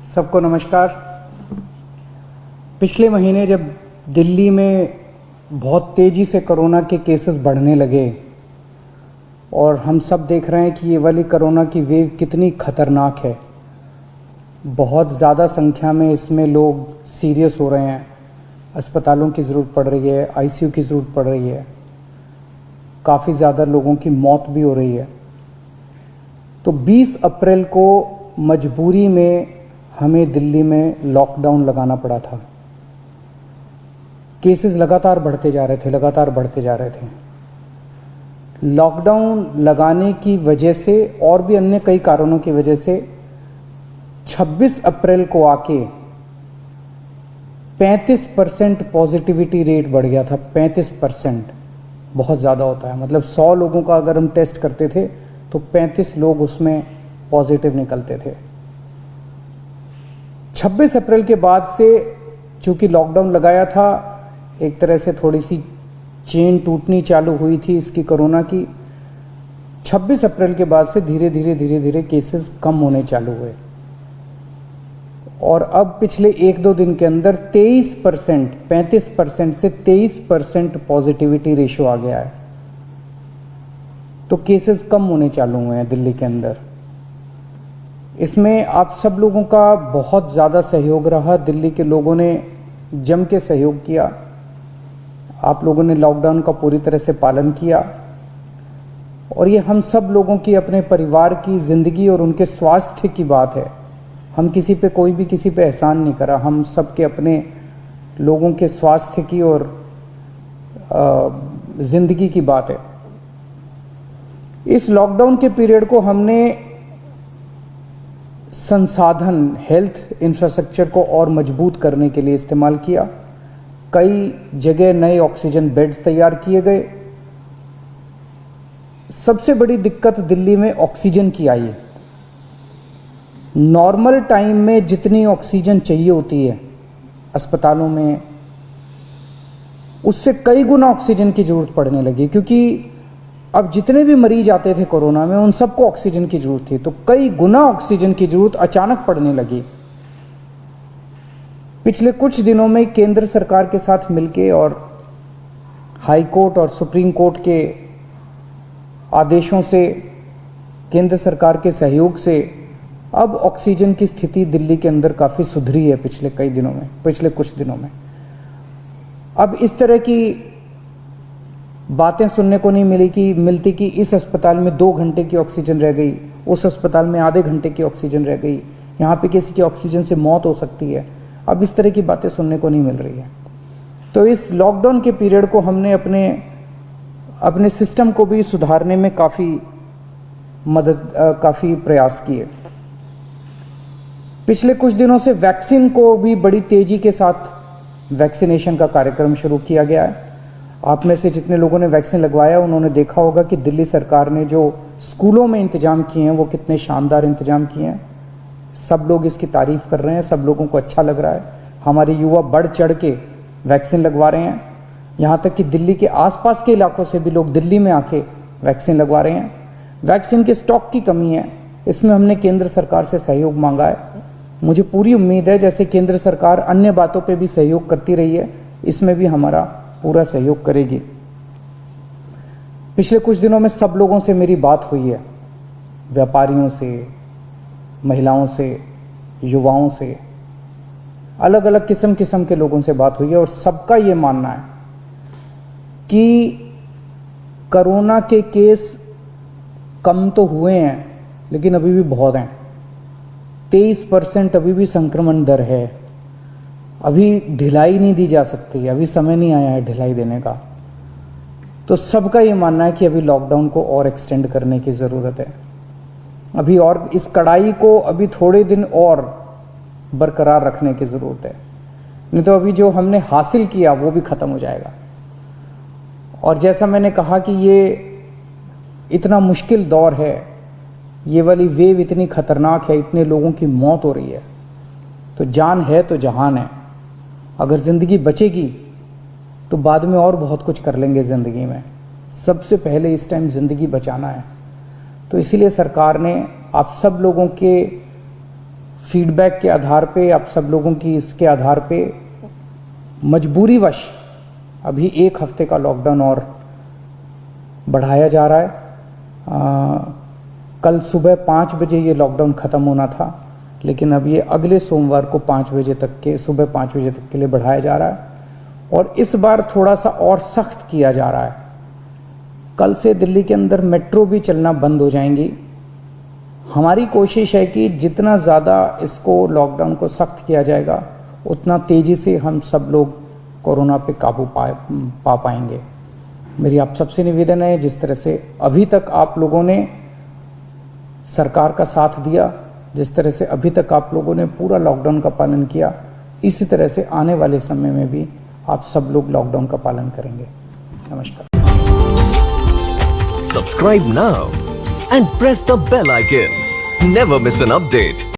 सबको नमस्कार। पिछले महीने जब दिल्ली में बहुत तेज़ी से कोरोना के केसेस बढ़ने लगे और हम सब देख रहे हैं कि ये वाली कोरोना की वेव कितनी ख़तरनाक है, बहुत ज़्यादा संख्या में इसमें लोग सीरियस हो रहे हैं, अस्पतालों की ज़रूरत पड़ रही है, आईसीयू की ज़रूरत पड़ रही है, काफ़ी ज़्यादा लोगों की मौत भी हो रही है। तो 20 अप्रैल को मजबूरी में हमें दिल्ली में लॉकडाउन लगाना पड़ा था। केसेस लगातार बढ़ते जा रहे थे। लॉकडाउन लगाने की वजह से और भी अन्य कई कारणों की वजह से 26 अप्रैल को आके 35% पॉजिटिविटी रेट बढ़ गया था। 35% बहुत ज़्यादा होता है, मतलब 100 लोगों का अगर हम टेस्ट करते थे तो 35 लोग उसमें पॉजिटिव निकलते थे। 26 अप्रैल के बाद से चूंकि लॉकडाउन लगाया था, एक तरह से थोड़ी सी चेन टूटनी चालू हुई थी इसकी कोरोना की। 26 अप्रैल के बाद से धीरे धीरे केसेस कम होने चालू हुए और अब पिछले 1-2 दिन के अंदर 23%, 35% से 23% पॉजिटिविटी रेशियो आ गया है। तो केसेस कम होने चालू हुए हैं दिल्ली के अंदर। इसमें आप सब लोगों का बहुत ज़्यादा सहयोग रहा। दिल्ली के लोगों ने जम के सहयोग किया। आप लोगों ने लॉकडाउन का पूरी तरह से पालन किया और ये हम सब लोगों की, अपने परिवार की ज़िंदगी और उनके स्वास्थ्य की बात है। हम कोई भी किसी पे एहसान नहीं करा, हम सब के अपने लोगों के स्वास्थ्य की और ज़िंदगी की बात है। इस लॉकडाउन के पीरियड को हमने संसाधन, हेल्थ इंफ्रास्ट्रक्चर को और मजबूत करने के लिए इस्तेमाल किया। कई जगह नए ऑक्सीजन बेड्स तैयार किए गए। सबसे बड़ी दिक्कत दिल्ली में ऑक्सीजन की आई है। नॉर्मल टाइम में जितनी ऑक्सीजन चाहिए होती है अस्पतालों में, उससे कई गुना ऑक्सीजन की जरूरत पड़ने लगी, क्योंकि अब जितने भी मरीज आते थे कोरोना में उन सबको ऑक्सीजन की जरूरत थी। तो कई गुना ऑक्सीजन की जरूरत अचानक पड़ने लगी। पिछले कुछ दिनों में केंद्र सरकार के साथ मिलके और हाई कोर्ट और सुप्रीम कोर्ट के आदेशों से, केंद्र सरकार के सहयोग से अब ऑक्सीजन की स्थिति दिल्ली के अंदर काफ़ी सुधरी है पिछले कुछ दिनों में। अब इस तरह की बातें सुनने को नहीं मिलती कि इस अस्पताल में 2 घंटे की ऑक्सीजन रह गई, उस अस्पताल में आधे घंटे की ऑक्सीजन रह गई, यहाँ पे किसी की ऑक्सीजन से मौत हो सकती है। अब इस तरह की बातें सुनने को नहीं मिल रही है। तो इस लॉकडाउन के पीरियड को हमने अपने सिस्टम को भी सुधारने में काफ़ी प्रयास किए। पिछले कुछ दिनों से वैक्सीन को भी बड़ी तेज़ी के साथ वैक्सीनेशन का कार्यक्रम शुरू किया गया है। आप में से जितने लोगों ने वैक्सीन लगवाया उन्होंने देखा होगा कि दिल्ली सरकार ने जो स्कूलों में इंतजाम किए हैं वो कितने शानदार इंतजाम किए हैं। सब लोग इसकी तारीफ़ कर रहे हैं, सब लोगों को अच्छा लग रहा है। हमारे युवा बढ़ चढ़ के वैक्सीन लगवा रहे हैं। यहाँ तक कि दिल्ली के आसपास के इलाकों से भी लोग दिल्ली में आके वैक्सीन लगवा रहे हैं। वैक्सीन के स्टॉक की कमी है, इसमें हमने केंद्र सरकार से सहयोग मांगा है। मुझे पूरी उम्मीद है जैसे केंद्र सरकार अन्य बातों पे भी सहयोग करती रही है, इसमें भी हमारा पूरा सहयोग करेगी। पिछले कुछ दिनों में सब लोगों से मेरी बात हुई है, व्यापारियों से, महिलाओं से, युवाओं से, अलग अलग किस्म के लोगों से बात हुई है और सबका ये मानना है कि कोरोना के केस कम तो हुए हैं लेकिन अभी भी बहुत हैं। 23% अभी भी संक्रमण दर है। अभी ढिलाई नहीं दी जा सकती, अभी समय नहीं आया है ढिलाई देने का। तो सबका ये मानना है कि अभी लॉकडाउन को और एक्सटेंड करने की ज़रूरत है। अभी और इस कड़ाई को अभी थोड़े दिन और बरकरार रखने की ज़रूरत है, नहीं तो अभी जो हमने हासिल किया वो भी ख़त्म हो जाएगा। और जैसा मैंने कहा कि ये इतना मुश्किल दौर है, ये वाली वेव इतनी ख़तरनाक है, इतने लोगों की मौत हो रही है, तो जान है तो जहान है। अगर ज़िंदगी बचेगी तो बाद में और बहुत कुछ कर लेंगे ज़िंदगी में। सबसे पहले इस टाइम ज़िंदगी बचाना है। तो इसीलिए सरकार ने आप सब लोगों के फीडबैक के आधार पे, आप सब लोगों की इसके आधार पे मजबूरीवश अभी 1 हफ्ते का लॉकडाउन और बढ़ाया जा रहा है। कल सुबह 5 बजे ये लॉकडाउन ख़त्म होना था, लेकिन अब ये अगले सोमवार को 5 बजे तक के, सुबह 5 बजे तक के लिए बढ़ाया जा रहा है और इस बार थोड़ा सा और सख्त किया जा रहा है। कल से दिल्ली के अंदर मेट्रो भी चलना बंद हो जाएंगी। हमारी कोशिश है कि जितना ज़्यादा इसको लॉकडाउन को सख्त किया जाएगा उतना तेज़ी से हम सब लोग कोरोना पे काबू पा पाएंगे। मेरी आप सबसे निवेदन है, जिस तरह से अभी तक आप लोगों ने सरकार का साथ दिया, जिस तरह से अभी तक आप लोगों ने पूरा लॉकडाउन का पालन किया, इसी तरह से आने वाले समय में भी आप सब लोग लॉकडाउन का पालन करेंगे। नमस्कार। Subscribe now and press the bell icon. Never miss an update.